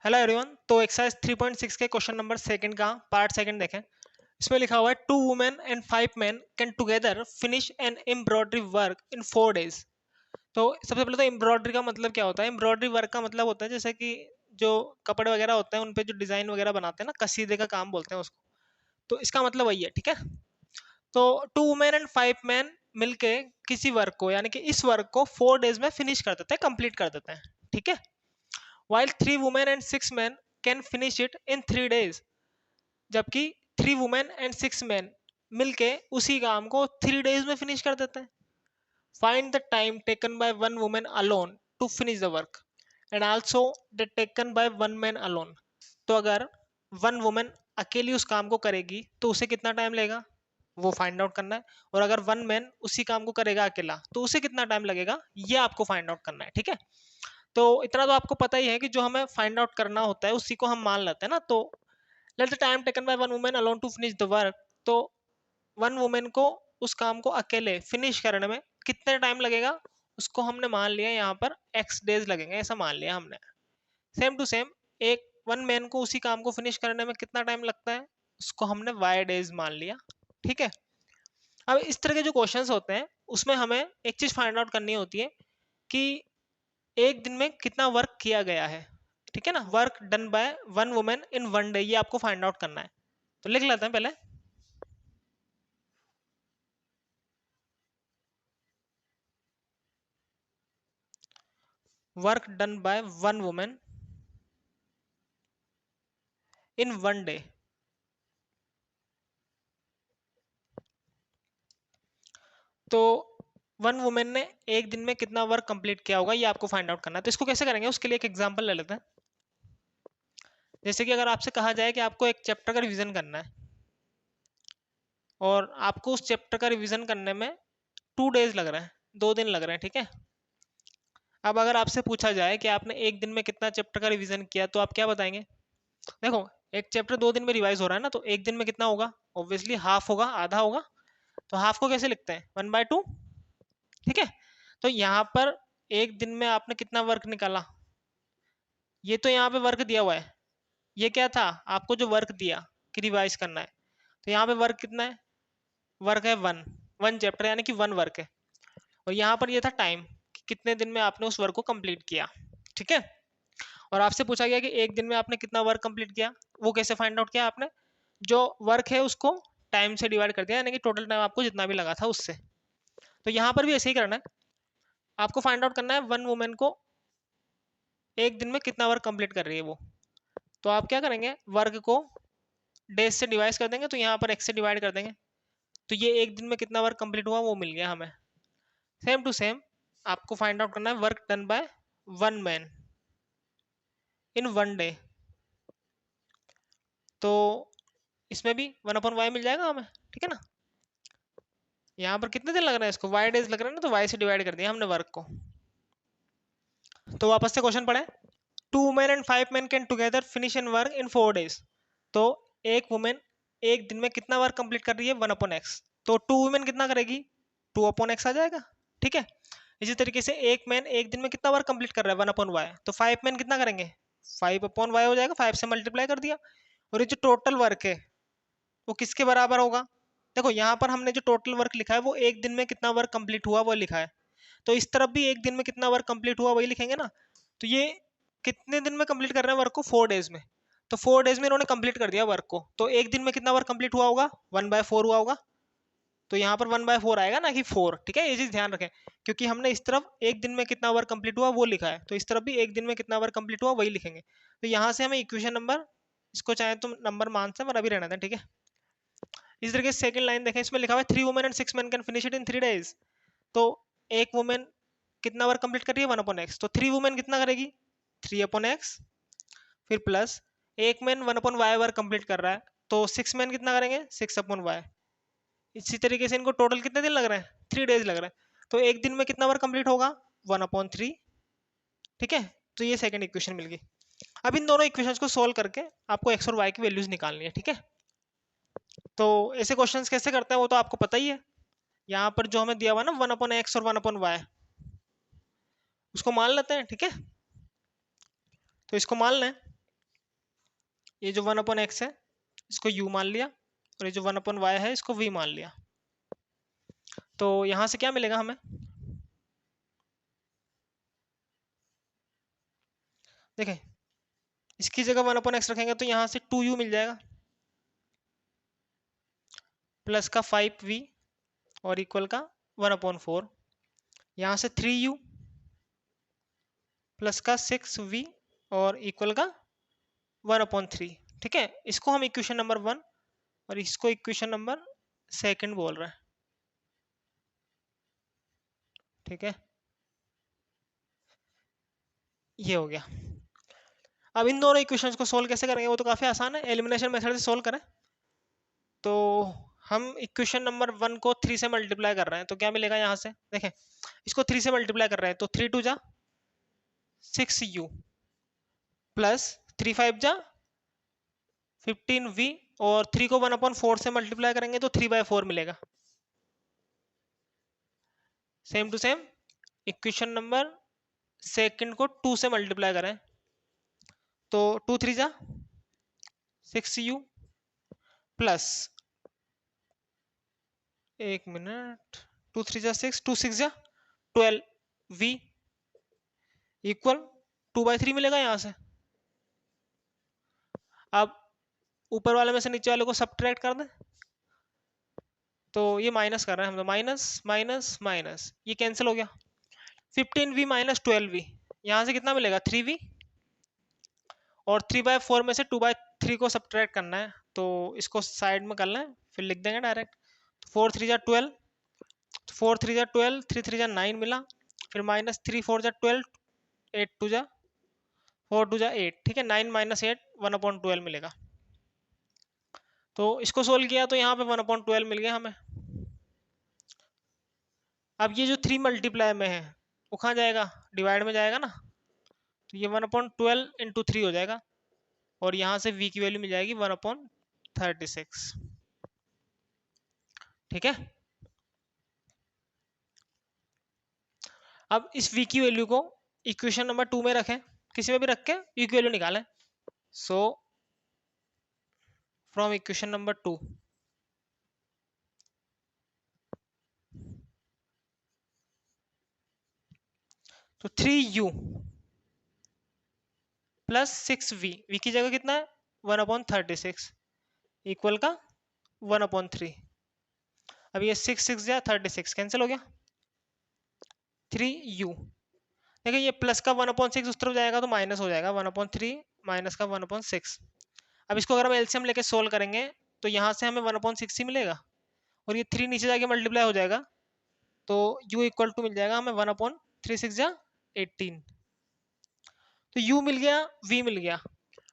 Hello everyone. तो exercise 3.6 के question number second का पार्ट सेकंड देखें। इसमें लिखा हुआ है 2 women and 5 men can together finish an embroidery work in 4 days। तो सबसे पहले तो एम्ब्रॉयडरी का मतलब क्या होता है। एम्ब्रॉयडरी वर्क का मतलब होता है जैसे कि जो कपड़े वगैरह होते हैं उन पे जो डिजाइन वगैरह बनाते हैं ना, कसीदे का काम बोलते हैं उसको। तो इसका मतलब वही है, ठीक है। तो 2 women and 5 men मिलके किसी वर्क को, यानी कि इस वर्क को 4 days में फिनिश कर देते हैं, कंप्लीट कर देते हैं, ठीक है। while 3 women and 6 men can finish it in 3 days। जबकि 3 women and 6 men मिलके उसी काम को 3 days में फिनिश कर देते हैं। Find the time taken by one women alone to finish the work and also the taken by one man alone. तो अगर वन वुमेन अकेली उस काम को करेगी तो उसे कितना टाइम लगेगा, वो फाइंड आउट करना है। और अगर वन मैन उसी काम को करेगा अकेला तो उसे कितना टाइम लगेगा, ये आपको फाइंड आउट करना है, ठीक है। तो इतना तो आपको पता ही है कि जो हमें फाइंड आउट करना होता है उसी को हम मान लेते हैं ना। तो let the time taken by one women alone to finish the work. तो वन वुमेन को उस काम को अकेले फिनिश करने में कितने टाइम लगेगा, उसको हमने मान लिया यहाँ पर एक्स डेज लगेंगे, ऐसा मान लिया हमने। सेम टू सेम एक वन मैन को उसी काम को फिनिश करने में कितना टाइम लगता है, उसको हमने वाई डेज मान लिया, ठीक है। अब इस तरह के जो क्वेश्चंस होते हैं उसमें हमें एक चीज फाइंड आउट करनी होती है कि एक दिन में कितना वर्क किया गया है, ठीक है ना। Work done by one women in one day, ये आपको फाइंड आउट करना है। तो लिख लेते हैं पहले। Work done by one women in one day. तो वन वुमेन ने एक दिन में कितना वर्क कंप्लीट किया होगा, ये आपको फाइंड आउट करना है। तो इसको कैसे करेंगे, उसके लिए एक एग्जांपल ले लेते हैं। जैसे कि अगर आपसे कहा जाए कि आपको एक चैप्टर का रिवीजन करना है और आपको उस चैप्टर का रिवीजन करने में 2 days लग रहे हैं, 2 दिन लग रहे हैं, ठीक है। अब अगर आपसे पूछा जाए कि आपने एक दिन में कितना चैप्टर का रिवीजन किया तो आप क्या बताएंगे। देखो, एक चैप्टर 2 दिन में रिवाइज हो रहा है ना, तो एक दिन में कितना होगा, ऑब्वियसली हाफ होगा, आधा होगा। तो हाफ को कैसे लिखते हैं, 1/2, ठीक है। तो यहाँ पर एक दिन में आपने कितना वर्क निकाला, ये तो यहाँ पे वर्क दिया हुआ है। ये क्या था, आपको जो वर्क दिया कि रिवाइज करना है, तो यहाँ पे वर्क कितना है, वर्क है वन, वन चैप्टर यानी कि वन वर्क है। और यहाँ पर ये था टाइम कि कितने दिन में आपने उस वर्क को कंप्लीट किया, ठीक है। और आपसे पूछा गया कि एक दिन में आपने कितना वर्क कंप्लीट किया, वो कैसे फाइंड आउट किया आपने, जो वर्क है उसको टाइम से डिवाइड कर दिया, यानी कि टोटल टाइम आपको जितना भी लगा था उससे। तो यहाँ पर भी ऐसे ही करना है, आपको फाइंड आउट करना है वन वुमेन को एक दिन में कितना वर्क कंप्लीट कर रही है वो। तो आप क्या करेंगे, वर्क को डेज से डिवाइड कर देंगे, तो यहाँ पर एक्स से डिवाइड कर देंगे। तो ये एक दिन में कितना वर्क कंप्लीट हुआ वो मिल गया हमें। सेम टू सेम आपको फाइंड आउट करना है work done by one man in one day. तो इसमें भी 1/y मिल जाएगा हमें, ठीक है ना। यहाँ पर कितने दिन लग रहे हैं, इसको वाई डेज लग रहे हैं ना, तो वाई से डिवाइड कर दिया हमने वर्क को। तो वापस से क्वेश्चन पढ़े। 2 women and 5 men can together finish an work in 4 days। तो एक वुमेन एक दिन में कितना वर्क कंप्लीट कर रही है, 1/x। तो 2 women कितना करेगी, 2/x आ जाएगा, ठीक है। इसी तरीके से एक मैन एक दिन में कितना वर्क कंप्लीट कर रहा है, 1/y। तो 5 men कितना करेंगे, 5/y हो जाएगा, 5 से मल्टीप्लाई कर दिया। और ये जो टोटल वर्क है वो किसके बराबर होगा। देखो यहाँ पर हमने जो टोटल वर्क लिखा है वो एक दिन में कितना वर्क कंप्लीट हुआ वो लिखा है, तो इस तरफ भी एक दिन में कितना वर्क कंप्लीट हुआ वही लिखेंगे ना। तो ये कितने दिन में कंप्लीट कर रहे हैं वर्क को, 4 days में। तो 4 days में इन्होंने कंप्लीट कर दिया वर्क को, तो एक दिन में कितना वर्क कंप्लीट हुआ होगा, 1/4 हुआ होगा। तो यहाँ पर 1/4 आएगा ना कि 4, ठीक है। ये चीज ध्यान रखें, क्योंकि हमने इस तरफ एक दिन में कितना वर्क कंप्लीट हुआ वो लिखा है, तो इस तरफ भी एक दिन में कितना वर्क कंप्लीट हुआ वही लिखेंगे। तो यहाँ से हमें इक्वेशन नंबर, इसको चाहे तुम नंबर मान से पर अभी रहना था, ठीक है। इस तरीके से सेकंड लाइन देखें, इसमें लिखा हुआ है 3 women and 6 men can finish it in 3 days। तो एक वुमेन कितना वर्क कंप्लीट कर रही है, 1/x। तो 3 women कितना करेगी, 3/x। फिर प्लस एक मैन 1/y वर्क कंप्लीट कर रहा है, तो 6 men कितना करेंगे, 6/y। इसी तरीके से इनको टोटल कितने दिन लग रहे हैं, 3 days लग रहे हैं। तो एक दिन में कितना वर्क कंप्लीट होगा, 1/3, ठीक है। तो ये सेकंड इक्वेशन मिल गई। अब इन दोनों इक्वेशंस को सोल्व करके आपको एक्स और वाई की वैल्यूज निकालनी है, ठीक है। तो ऐसे क्वेश्चंस कैसे करते हैं वो तो आपको पता ही है। यहाँ पर जो हमें दिया हुआ ना 1/x और 1/y, उसको मान लेते हैं, ठीक है। तो इसको मान लें। ये जो 1/x है इसको u मान लिया, और ये जो 1/y है इसको v मान लिया। तो यहां से क्या मिलेगा हमें, देखें इसकी जगह 1/x रखेंगे तो यहाँ से 2u मिल जाएगा, प्लस का 5v और इक्वल का 1/4, यहाँ से 3u प्लस का 6v और इक्वल का 1/3। ठीक है, इसको हम इक्वेशन नंबर 1 और इसको इक्वेशन नंबर 2 बोल रहे हैं। ठीक है, ये हो गया। अब इन दोनों इक्वेशंस को सोल्व कैसे करेंगे, वो तो काफी आसान है, एलिमिनेशन मेथड से सोल्व करें। तो हम इक्वेशन नंबर 1 को 3 से मल्टीप्लाई कर रहे हैं, तो क्या मिलेगा यहाँ से, देखें इसको 3 से मल्टीप्लाई कर रहे हैं तो 3 2 जा 6u प्लस 3 5 जा 15v और 3 को 1/4 से मल्टीप्लाई करेंगे तो 3/4 मिलेगा। Same to same equation number 2 को 2 से मल्टीप्लाई करें तो 2 3 जा 6u प्लस 1 मिनट 2 3 जा 6 2 6 जा 12v इक्वल 2/3 मिलेगा यहाँ से। अब ऊपर वाले में से नीचे वाले को सब्ट्रैक्ट कर दें तो ये माइनस कर रहे हैं हम, तो माइनस माइनस माइनस ये कैंसिल हो गया। 15v माइनस 12v यहाँ से कितना मिलेगा 3v और 3/4 में से 2/3 को सब्ट्रैक्ट करना है तो इसको साइड में कर लें फिर लिख देंगे डायरेक्ट। 4 3 जा 12 4 3 जा 12 3 3 जा 9 मिला, फिर माइनस 3 4 जा 12 8 2 जा 4 2 जा 8। ठीक है, 9 माइनस 8 1/12 मिलेगा। तो इसको सोल्व किया तो यहाँ पे 1/12 मिल गया हमें। अब ये जो 3 मल्टीप्लाई में है वो कहाँ जाएगा, डिवाइड में जाएगा ना, तो ये 1/12 इंटू 3 हो जाएगा और यहाँ से v की वैल्यू मिल जाएगी 1/36। ठीक है, अब इस v की वैल्यू को इक्वेशन नंबर 2 में रखें, किसी में भी रख के v की वैल्यू निकालें। सो फ्रॉम इक्वेशन नंबर 2 तो 3u प्लस 6v, v की जगह कितना है 1/36 इक्वल का 1/3। अब ये 6 6 या 36 कैंसिल हो गया। 3u देखिए ये प्लस का 1/6 उस तरफ जाएगा तो माइनस हो जाएगा 1/3 माइनस का 1/6। अब इसको अगर हम एलसीएम लेके सोल्व करेंगे तो यहाँ से हमें 1/6 ही मिलेगा और ये 3 नीचे जाके मल्टीप्लाई हो जाएगा तो u इक्वल टू मिल जाएगा हमें 1/36 या 18। तो u मिल गया, v मिल गया,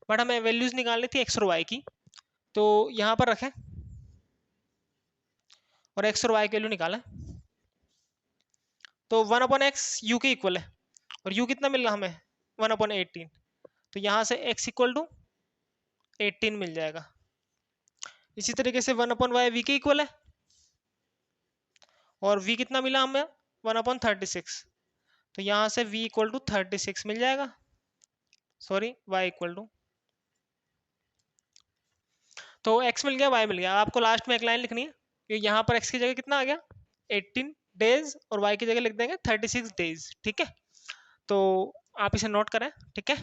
बट हमें वैल्यूज निकालनी थी x और y की, तो यहाँ पर रखें और x और y की वैल्यू निकालें। तो 1/x u के इक्वल है और u कितना मिल रहा हमें 1/18, तो यहाँ से x इक्वल टू 18 मिल जाएगा। इसी तरीके से 1/y v के इक्वल है और v कितना मिला हमें 1/36, तो यहाँ से v इक्वल टू 36 मिल जाएगा, सॉरी y इक्वल टू, तो x मिल गया y मिल गया। आपको लास्ट में एक लाइन लिखनी है कि यहाँ पर x की जगह कितना आ गया 18 डेज और y की जगह लिख देंगे 36 डेज। ठीक है, तो आप इसे नोट करें। ठीक है।